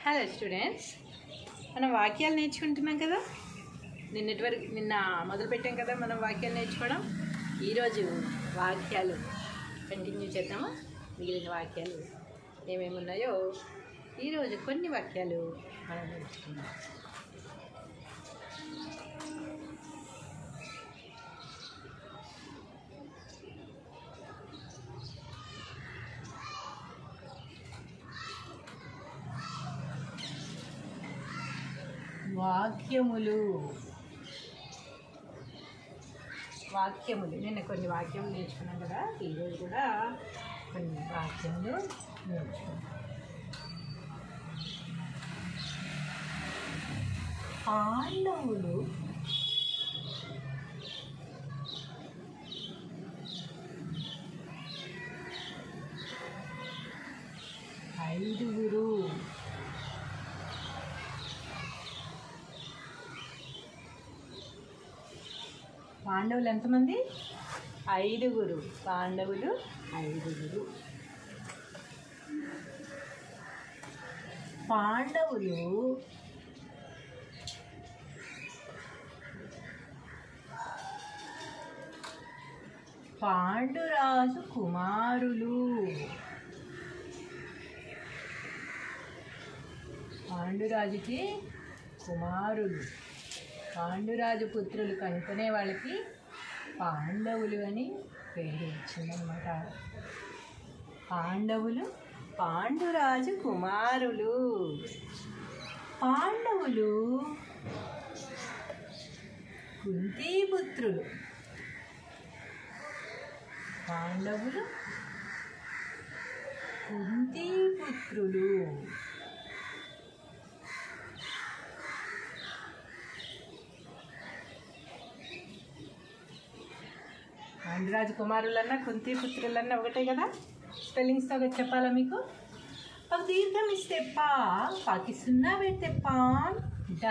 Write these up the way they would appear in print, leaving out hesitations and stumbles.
Hello students, మనం వాక్యాలు నేర్చుకుంటున్నాం కదా. నిన్న మొదలుపెట్టాం కదా మనం వాక్యాలు నేర్చుకోవడం. ఈరోజు వాక్యాలు కంటిన్యూ చేద్దామా? మిగిలిన వాక్యాలు ఏమేమి ఉన్నాయో ఈరోజు కొన్ని వాక్యాలు మనం నేర్చుకుందాం. వాక్యములు నిన్న కొన్ని వాక్యములు నేర్చుకున్నాం కదా. ఈరోజు కూడా కొన్ని వాక్యములు నేర్చుకున్నాం. పాండవులు ఐదుగురు. పాండవులు ఎంతమంది? ఐదుగురు. పాండవులు ఐదుగురు. పాండవులు పాండురాజు కుమారులు. పాండురాజుకి కుమారులు. పాండురాజు పుత్రులు కనుకనే వాళ్ళకి పాండవులు అని పేరు వచ్చిందనమాట. పాండవులు పాండురాజు కుమారులు. పాండవులు కుంతీపుత్రులు. పాండవులు కుంతీపుత్రులు. పాండురాజు కుమారులన్నా కుంతీపుత్రులన్నా ఒకటే కదా. స్పెల్లింగ్స్తో చెప్పాలా మీకు? ఒక దీర్ఘం ఇస్తే పా, పాకి సున్నా పెడితే పాన్, డ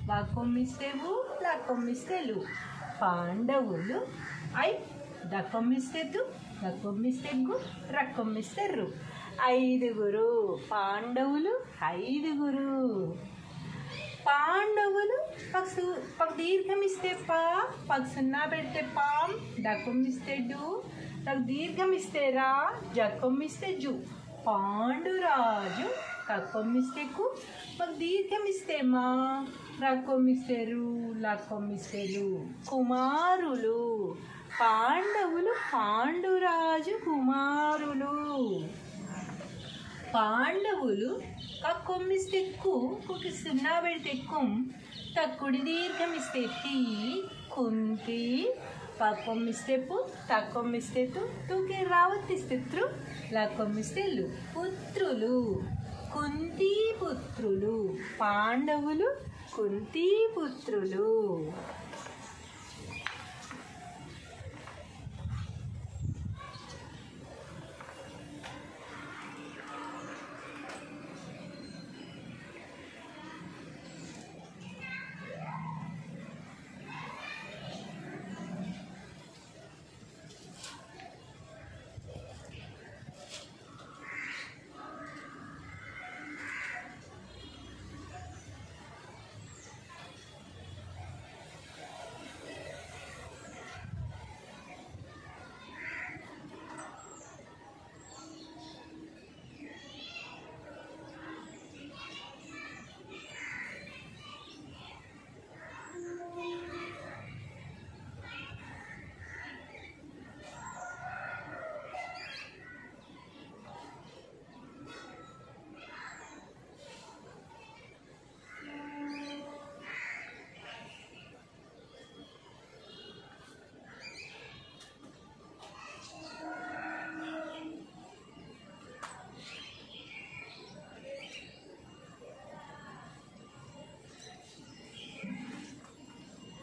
వాకొమ్మిస్తే వు, లాకొమ్మిస్తే లు. పాండవులు. ఐ దకొమ్మిస్తే దు, దకొమ్మిస్తే గు, రకొమ్మిస్తే రు. ఐదుగురు. పాండవులు ఐదుగురు. పాండవులు పక్క దీర్ఘం ఇస్తే పా, పక్క సున్నా పెడితే పాం, డకొమ్మిస్తే డు, పక్క దీర్ఘం ఇస్తే రా, జకొమ్మిస్తే జు. పాండురాజు కకొమ్మిస్తే కు, పక్క దీర్ఘం ఇస్తే మా, రకొమ్మిస్తే రు, లకొమ్మిస్తే లు. కుమారులు. పాండవులు పాండురాజు కుమారులు. పాండవులు కక్కొమ్మిస్తే కు, కుకి సున్నా పెడితే కుం, తక్కుడి దీర్ఘం ఇస్తే తీ, కుంతి. పక్కొమ్మిస్తే పు, తక్కొమ్మిస్తే తు, తూకి రావత్తిస్తే త్రు, లకొమ్మిస్తే లు. పుత్రులు. కుంతి పుత్రులు. పాండవులు కుంతి పుత్రులు.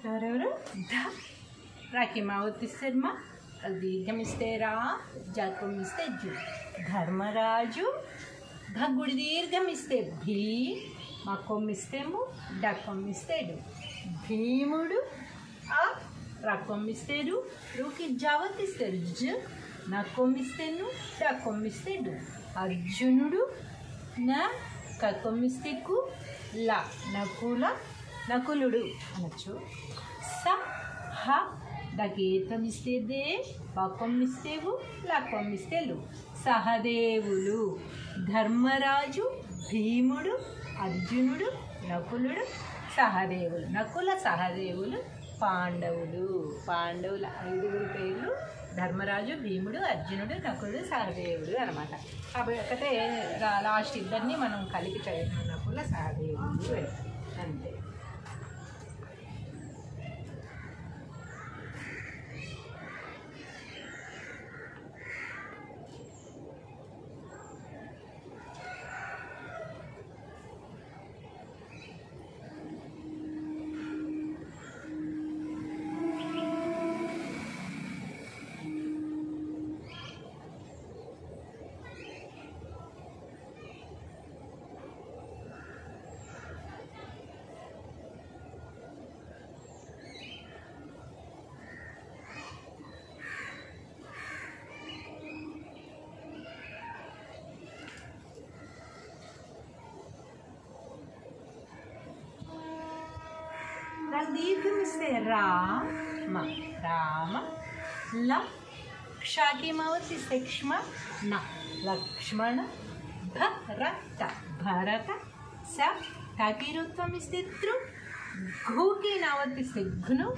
ఎవరెవరు? ధ రాకి మా ఒత్తిస్తే మా, దీర్ఘం ఇస్తే రా, జకొమ్మిస్తే జు. ధర్మరాజు. ఘగుడి దీర్ఘం ఇస్తే భీ, మా కొమ్మిస్తే ము, డకొమ్మిస్తే డు. భీముడు. ఆ రకొమ్మిస్తే రు, రుకి జావత్తిస్తే జ, నకొమ్మిస్తే ను, డకొమ్మిస్తే డు. అర్జునుడు. న కక్కొమ్మిస్తే కు ల నకుల నకులుడు అనొచ్చు. స హ దకేతమిస్తే దే పక్కొమ్మిస్తే వు లక్కొమ్మిస్తే లు సహదేవులు. ధర్మరాజు, భీముడు, అర్జునుడు, నకులుడు, సహదేవులు. నకుల సహదేవులు పాండవులు. పాండవుల 5 పేర్లు ధర్మరాజు, భీముడు, అర్జునుడు, నకులుడు, సహదేవుడు అనమాట. కాబట్టి లాస్ట్ ఇద్దరిని మనం కలిపి చదివిన నకుల సహదేవులు అంతే. దీర్ఘమిస్తే రామ రామ. ల క్షాకి మావతిస్తే క్ష్మ న లక్ష్మణ. భరత భరత. స టకీరుత్వం ఇస్తే తృ. ఘూకి నావర్తిస్తే ఘ్ను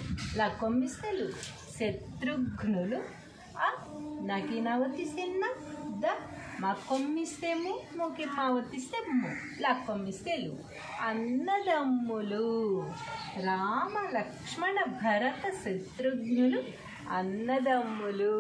లక్కొమ్మిస్తే లు శత్రుఘ్నులు. అ నకి నావర్తిస్తే న ద మక్కొమ్మిస్తే ము ముకి మావర్తిస్తే ము లక్కొమ్మిస్తే లు అన్నదమ్ములు. రామ లక్ష్మణ భరత శత్రుఘ్నులు అన్నదమ్ములు.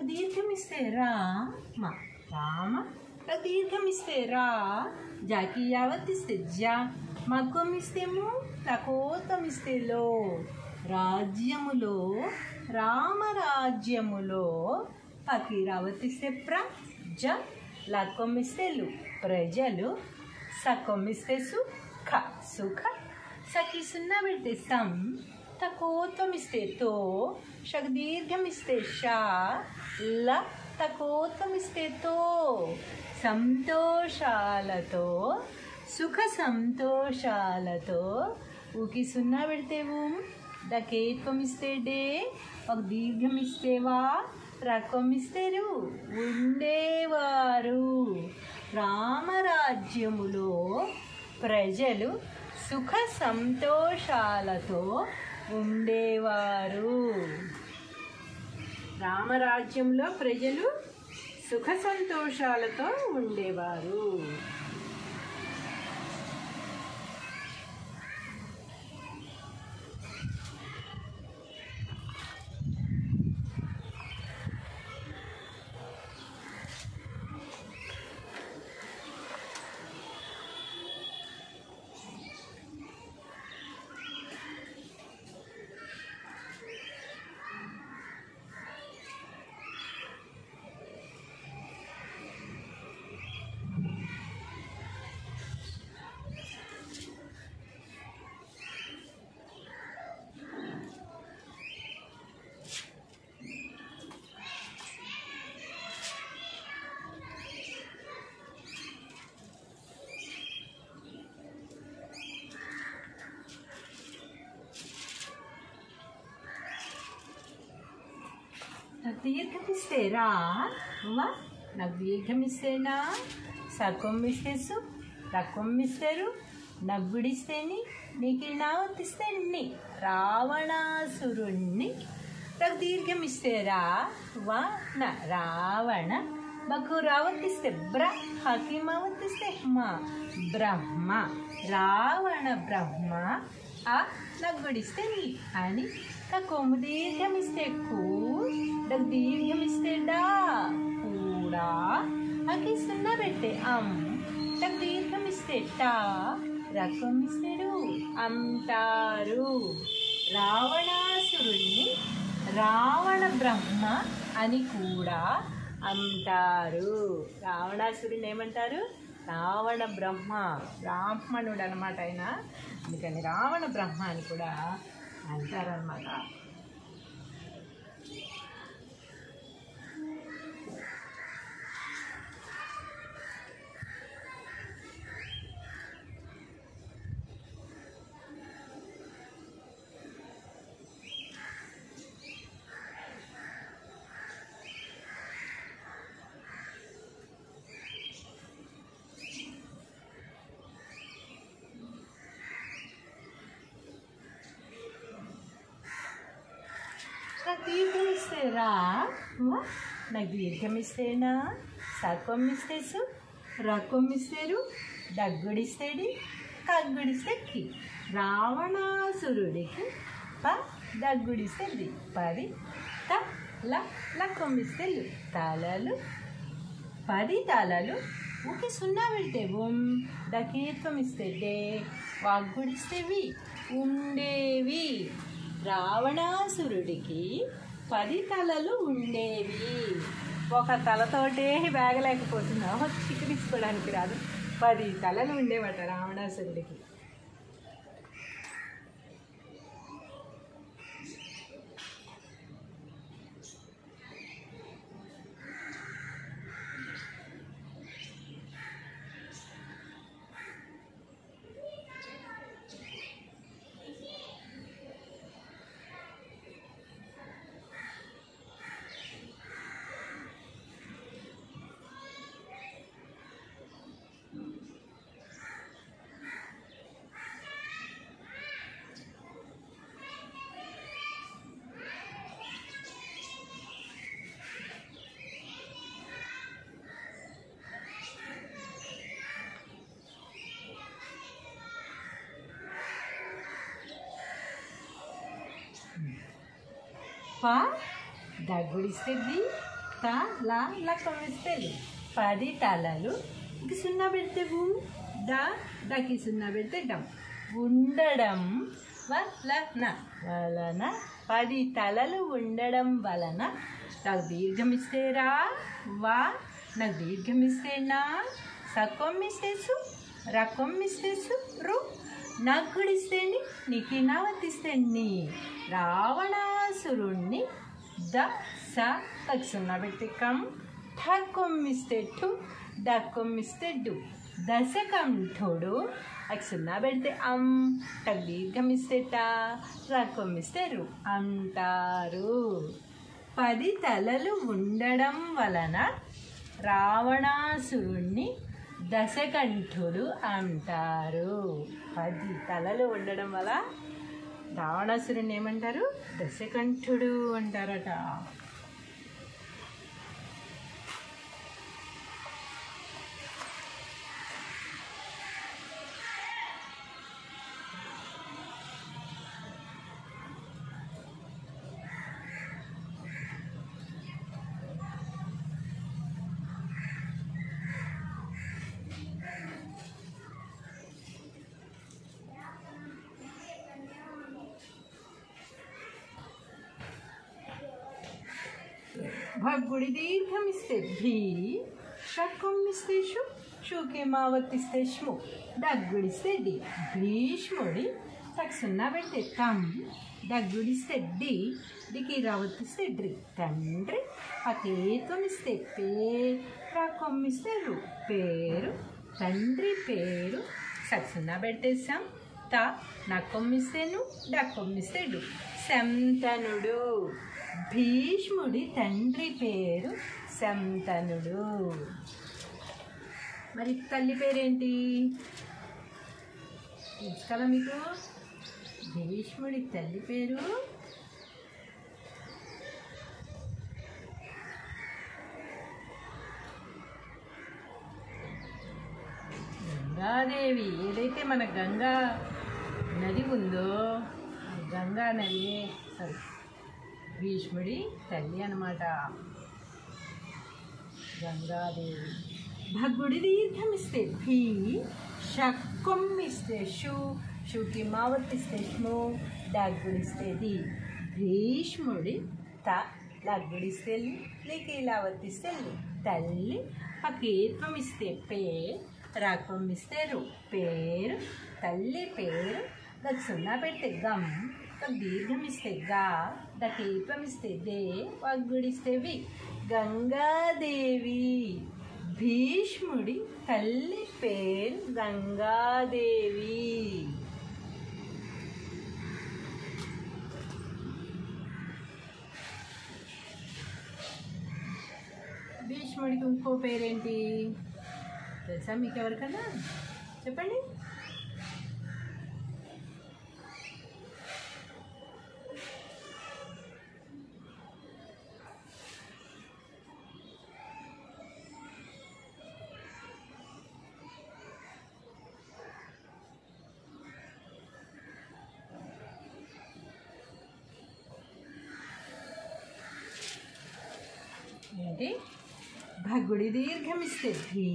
దీర్ఘమిస్తే రామ రామ. దీర్ఘమిస్తే రా. జాకి యావత్తిస్తే జా. మగ్గమిస్తే ము లకోతమిస్తే లో. రాజ్యములో రామరాజ్యములో. పకి రావతిస్తే ప్ర జ లక్కొమ్మిస్తే లు ప్రజలు. సక్కొమ్మిస్తే సు ఖ సుఖ. సకి సున్నా పెడితే సం. తకోత్వమిస్తే తో. షక్ దీర్ఘమిస్తే షా. ల తకోత్వమిస్తే తో. సంతోషాలతో సుఖ సంతోషాలతో. ఊకి సున్నా పెడితే ఊం. దకేత్వమిస్తే డే. ఒక దీర్ఘమిస్తే వా. రక్కొమ్మిస్తే రు ఉండేవారు. రామరాజ్యములో ప్రజలు సుఖ సంతోషాలతో ఉండేవారు. రామరాజ్యంలో ప్రజలు సుఖ సంతోషాలతో ఉండేవారు. దీర్ఘమిస్తే రా వ. నాకు దీర్ఘమిస్తే నా. సకొమ్మిస్తే సు. రక్కొమ్మిస్తే రు. నవ్వుడిస్తేని. నీకు నా వత్తిస్తే ని. రావణాసురుణ్ణి. నాకు దీర్ఘమిస్తే రా వ న రావణ. బకురావర్తిస్తే బ్ర, హకిమావర్తిస్తే మా, బ్రహ్మ. రావణ బ్రహ్మ. ఆ నగ్గుడిస్తే నీ అని. కొమ్ము దీర్ఘమిస్తే కూ, దీర్ఘమిస్తే డా, కూడా. అకి సున్నా పెట్టే అం, దీర్ఘమిస్తే టా, రకమిస్తే రు, అంటారు. రావణాసురుణ్ణి రావణ బ్రహ్మ అని కూడా అంటారు. రావణాసురుని ఏమంటారు? రావణ బ్రహ్మ, బ్రాహ్మణుడు అనమాట ఆయన. అందుకని రావణ బ్రహ్మ అని కూడా అంటారనమాట. దీర్ఘమిస్తే రా, నాకు దీర్ఘమిస్తే నా, సకొమ్మిస్తే సు, రకొమ్మిస్తే రు, దగ్గుడిస్తేడి, కగ్గుడిస్తే కి. రావణాసురుడికి ప, దగ్గుడిస్తే ది, పది. త ల కొమ్మిస్తే లు, తలలు, 10 తలలు. ఊకి సున్నా పెడితే ఉం, దకీర్ఘమిస్తే డే, వాగ్గుడిస్తే వి, ఉండేవి. రావణాసురుడికి 10 తలలు ఉండేవి. ఒక తలతోటే వేగలేకపోతున్నావు, చికిరించుకోవడానికి రాదు. 10 తలలు ఉండేవట రావణాసురుడికి. ప దగ్గుడిస్తే ది, త ల కొమ్మిస్తే లి. 10 తలలు. ఇక సున్నా పెడితే ఉం, దకి సున్నా పెడితే డం. ఉండడం వలన, వలన 10 తలలు ఉండడం వలన. నాకు దీర్ఘమిస్తే రా, వా, నాకు దీర్ఘమిస్తే నా, సకొమ్మిస్తే సు, రకొమ్మిస్తే సు, రు, నగ్గుడిస్తే ని, నీకి నావర్తిస్తే నీ. రావణాసురుణ్ణి ద, స, తక్ సున్నా పెడితే కం, ఠ కొమ్మిస్తే ఠు, డ కొమ్మిస్తే డు, దశకంఠుడు. అకి సున్నా పెడితే అం, టక్ దీర్ఘమిస్తే టా, ర కొమ్మిస్తే రు, అంటారు. 10 తలలు ఉండడం వలన రావణాసురుణ్ణి దశకంఠుడు అంటారు. 10 తలలు ఉండడం వల్ల రావణాసురుని ఏమంటారు? దశకంఠుడు అంటారట. భగ్గుడి దీర్ఘమిస్తే భీ, షట్కొమ్మిస్తే షు, షుకే మావర్తిస్తే ష్ము, దగ్గుడిస్తే డి. భీష్ముడి తక్ సున్నా పెడితే తం, దగ్గుడిస్తే డి, డికి రావర్తిస్తే డ్రి. తండ్రి అకేతమిస్తే పే, రాకొమ్మిస్తే రు, పేరు. తండ్రి పేరు. సక్ సున్నా పెడితే సం, త, నకొమ్మిస్తే ను, డకొమ్మిస్తే డు, శంతనుడు. భీష్ముడి తండ్రి పేరు శంతనుడు. మరి తల్లి పేరేంటి తెలుసు కదా మీకు? భీష్ముడి తల్లి పేరు గంగాదేవి ఏదైతే మన గంగా నది ఉందో గంగా నది సారీ భీష్ముడి తల్లి అన్నమాట గంగాదేవి. భగ్గుడి దీర్ఘమిస్తే భీ, షక్కుమ్మిస్తే షు, షుకి మావత్తిస్తే ష్ము, డగ్గుడిస్తే ది. భీష్ముడి త, లగ్గుడిస్తే లికి లావత్తిస్తే లి. తల్లి. పకీత్వం ఇస్తే పే, రాక్వం ఇస్తే రు. పేరు తల్లి పేరు. దక్ సున్నా పెడితే గమ్, దక్ దీర్ఘం ఇస్తే గా, దకీత్వం ఇస్తే దే, వగ్గుడిస్తే వి. గంగాదేవి. భీష్ముడి తల్లి పేరు గంగాదేవి. భీష్ముడికి ఇంకో పేరేంటి తెలుసా మీకు? ఎవరికన్నా చెప్పండి. ఏంటి? భగ్గుడి దీర్ఘమిస్తే ధీ,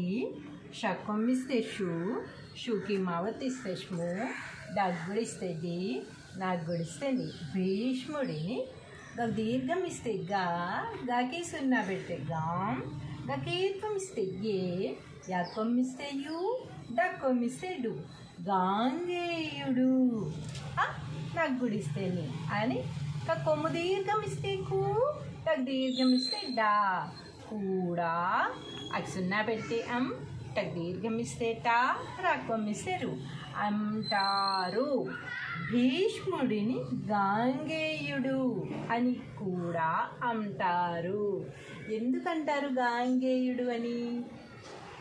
షక్కొమ్మిస్తే షు, షుకి మావత్తిస్తే ష్ము, డగ్గుడిస్తే ది, నగ్గుడిస్తే ని. భీష్ముడిని దీర్ఘమిస్తే గా, గకి సున్నా పెడితే గాం, గకీత్వం ఇస్తే గే, యక్కొమ్మిస్తే యు, డక్కొమ్మిస్తే డు. గాంగేయుడు. నగ్గుడిస్తే ని అని. కొమ్ము దీర్ఘమిస్తే కు, టక్ దీర్ఘమిస్తే డా, కూడా. సున్నా పెడితే అం, టక్ దీర్ఘమిస్తే టా, రాక్వమిస్తే రు. అంటారు. భీష్ముడిని గాంగేయుడు అని కూడా అంటారు. ఎందుకంటారు గాంగేయుడు అని?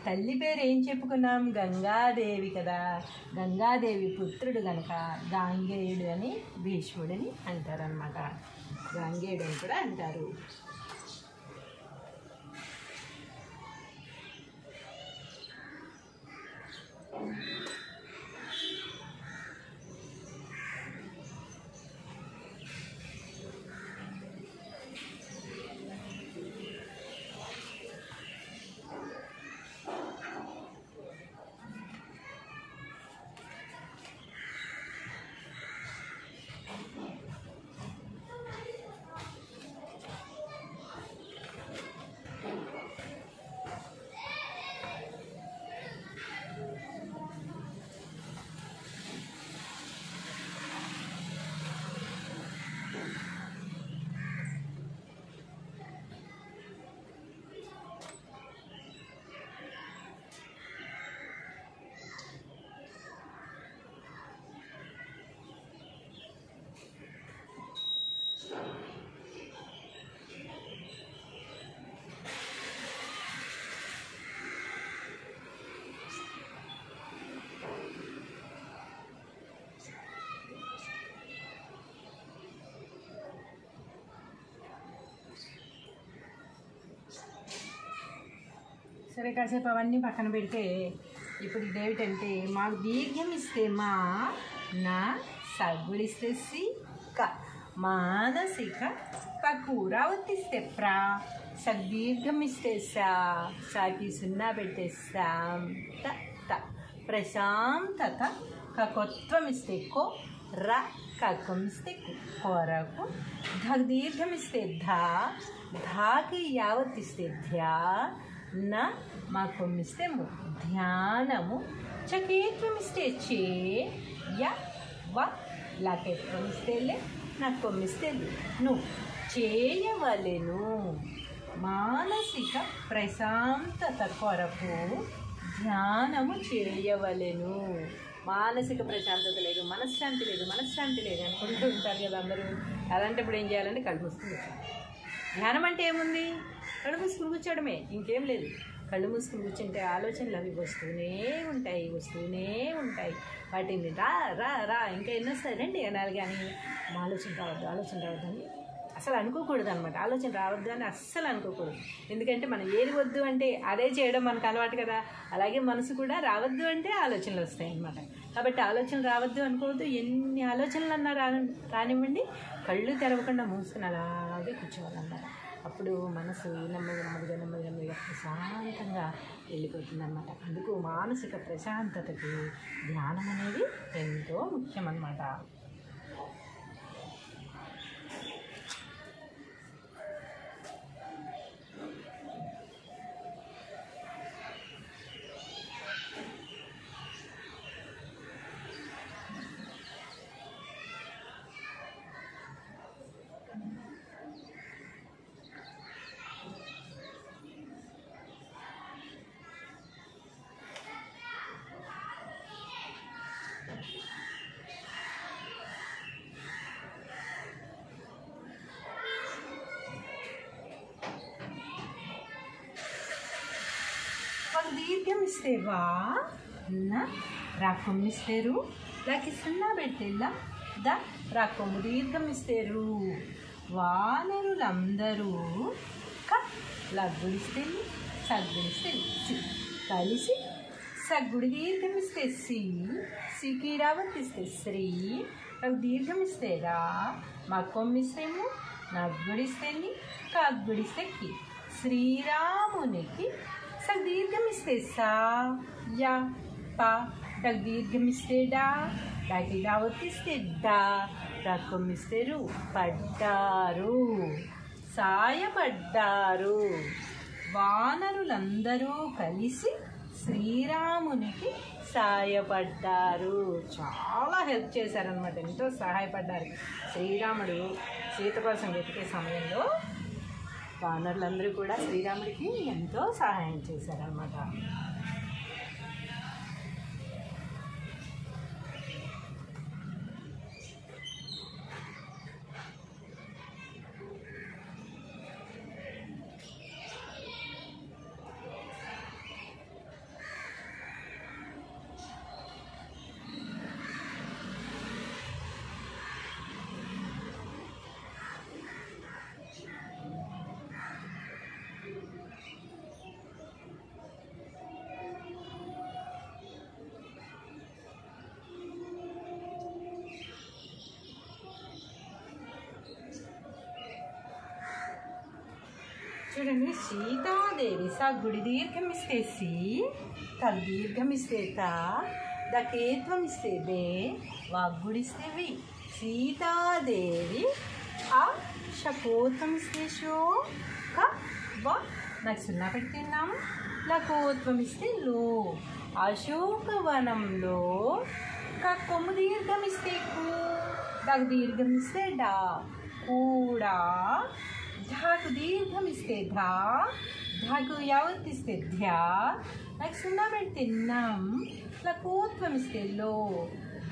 తల్లి పేరు ఏం చెప్పుకున్నాం? గంగాదేవి కదా. గంగాదేవి పుత్రుడు కనుక గాంగేయుడు అని భీష్ముడిని అంటారనమాట. గాంగేయుడు అని కూడా అంటారు. సరే కాసేపు అవన్నీ పక్కన పెడితే ఇప్పుడు ఇదేమిటంటే మాకు దీర్ఘం ఇస్తే మా, నా, సగ్గుడిస్తే సి, క, మానసిక. పకూర ఒత్తిస్తే ప్రా, సద్దీర్ఘం ఇస్తే సా, సాకి సున్నా పెడితే శాం, త, త. ప్రశాంతత. కకొత్వం ఇస్తే కో, ర, కకం ఇస్తే కొరకు. ధ దీర్ఘం ఇస్తే ధా, ధాకి యావత్తిస్తే ధ్యా, న, మా కొమ్మిస్తే ము, ధ్యానము. చకేత్వం ఇస్తే చే, య, వ, లకేత్వం ఇస్తే లే, నాకు కొమ్మిస్తే ను. చేయవలెను. మానసిక ప్రశాంతత కొరకు ధ్యానము చేయవలెను. మానసిక ప్రశాంతత లేదు, మనశ్శాంతి లేదు, మనశ్శాంతి లేదు అనుకుంటూ ఉంటారు కదా అందరూ. అలాంటప్పుడు ఏం చేయాలంటే కళ్ళు మూసుకుని కూర్చోండి. ధ్యానం అంటే ఏముంది? కళ్ళు మూసుకుని కూర్చోవడమే, ఇంకేం లేదు. కళ్ళు మూసుకుని కూర్చుంటే ఆలోచనలు అవి వస్తూనే ఉంటాయి. వాటిని రా రా రా ఇంకా ఎన్నో వస్తాయి రండి అనాలి, కానీ ఆలోచన రావద్దు అని అసలు అనుకోకూడదు అనమాట. ఆలోచన రావద్దు అని అస్సలు అనుకోకూడదు. ఎందుకంటే మనం ఏది వద్దు అంటే అదే చేయడం మనకు అలవాటు కదా. అలాగే మనసు కూడా రావద్దు అంటే ఆలోచనలు వస్తాయి అన్నమాట. కాబట్టి ఆలోచనలు రావద్దు అనుకోవద్దు. ఎన్ని ఆలోచనలు అన్నా రానివ్వండి, కళ్ళు తెరవకుండా మూసుకుని అలాగే కూర్చోవాలన్నమాట. అప్పుడు మనసు నెమ్మదిగా ప్రశాంతంగా వెళ్ళిపోతుంది అన్నమాట. అందుకు మానసిక ప్రశాంతతకి ధ్యానం అనేది ఎంతో ముఖ్యమన్నమాట. దీర్ఘం ఇస్తే వా రాకొమ్ము ఇస్తేరు, లాకి సున్నా పెడితేలా ద రాకొమ్ము దీర్ఘం ఇస్తేరు. వానరులందరూ క లగ్గుడిస్తే సగ్గుడిస్తే సి కలిసి సగ్గుడి దీర్ఘం ఇస్తే సి, సికి రావర్తిస్తే శ్రీ, దీర్ఘం ఇస్తే రా, మా కొమ్మిస్తేము, నగ్గుడిస్తేని, కగ్గుడిస్తే కి, శ్రీరామునికి దీర్ఘం ఇస్తే సా, యా ప దీర్ఘం ఇస్తే డా, డాకి రావర్తిస్తే డా, రాకొమ్మిస్తే రు, పడ్డారు సాయపడ్డారు. వానరులందరూ కలిసి శ్రీరామునికి సాయపడ్డారు. చాలా హెల్ప్ చేశారనమాట, ఎంతో సహాయపడ్డారు. శ్రీరాముడు సీత కోసం వెతికే సమయంలో వానరులందరూ కూడా శ్రీరాముడికి ఎంతో సహాయం చేశారన్నమాట. చూడండి, సీతాదేవి సగ్గుడి దీర్ఘం ఇస్తే సి, తల్ దీర్ఘం ఇస్తే తా, దకేత్వం ఇస్తే దే, వాగ్గుడిస్తే వి. సీతాదేవి ఆ షకోత్వం ఇస్తే షో, క వ నాకు సున్నా పెడుతున్నాం, లకోత్వం ఇస్తే లో. అశోకవనంలో క కొమ్ము దీర్ఘం ఇస్తే కు, దకు దీర్ఘం ఇస్తే డా, కూడా. ధాకు దీర్ఘం ఇస్తే ధా, ధాకు యావత్తిస్తే ధ్యా, నాకు సున్నా పెడితే నం, లకోత్వం ఇస్తే లో.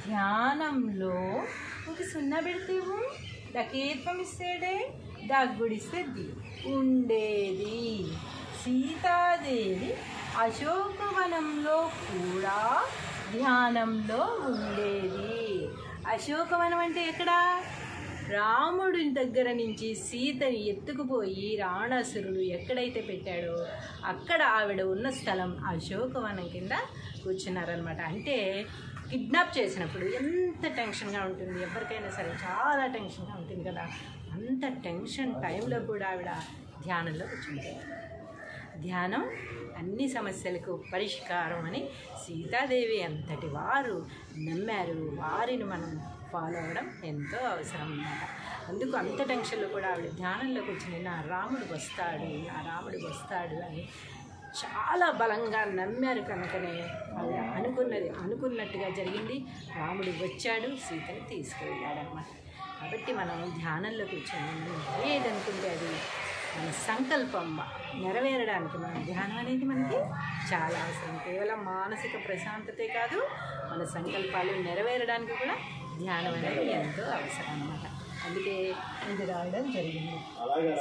ధ్యానంలో ఇంక సున్నా పెడితేవు, దకేత్వం ఇస్తే డే, దగ్గుడిస్తే ది, ఉండేది. సీతాదేవి అశోకవనంలో కూడా ధ్యానంలో ఉండేది. అశోకవనం అంటే ఎక్కడ? రాముడి దగ్గర నుంచి సీతని ఎత్తుకుపోయి రావణాసురుడు ఎక్కడైతే పెట్టాడో అక్కడ ఆవిడ ఉన్న స్థలం అశోకవనం కింద కూర్చున్నారనమాట. అంటే కిడ్నాప్ చేసినప్పుడు ఎంత టెన్షన్గా ఉంటుంది, ఎవరికైనా సరే చాలా టెన్షన్గా ఉంటుంది కదా. అంత టెన్షన్ టైంలో కూడా ఆవిడ ధ్యానంలో కూర్చుంటారు. ధ్యానం అన్ని సమస్యలకు పరిష్కారం అని సీతాదేవి అంతటి వారు నమ్మారు. వారిని మనం ఫాలో అవ్వడం ఎంతో అవసరం అన్నమాట. అందుకు అంత టెన్షన్లో కూడా ఆవిడ ధ్యానంలో కూర్చుని నా రాముడు వస్తాడు అని చాలా బలంగా నమ్మారు. కనుకనే ఆవిడ అనుకున్నట్టుగా జరిగింది. రాముడు వచ్చాడు, సీతని తీసుకువెళ్ళాడు అన్నమాట. కాబట్టి మనం ధ్యానంలో కూర్చొని ఏదనుకుంటే అది మన సంకల్పం నెరవేరడానికి మన ధ్యానం అనేది మనకి చాలా అవసరం. కేవలం మానసిక ప్రశాంతతే కాదు, మన సంకల్పాలు నెరవేరడానికి కూడా ధ్యానం అనేది ఎంతో అవసరం అన్నమాట. అందుకే ఇది రాయడం జరిగింది.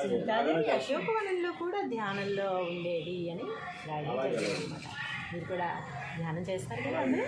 సీతాదేవి అశోకవనంలో కూడా ధ్యానంలో ఉండేది అని రాయడం జరిగింది అన్నమాట. మీరు కూడా ధ్యానం చేస్తారు కదా అందరూ.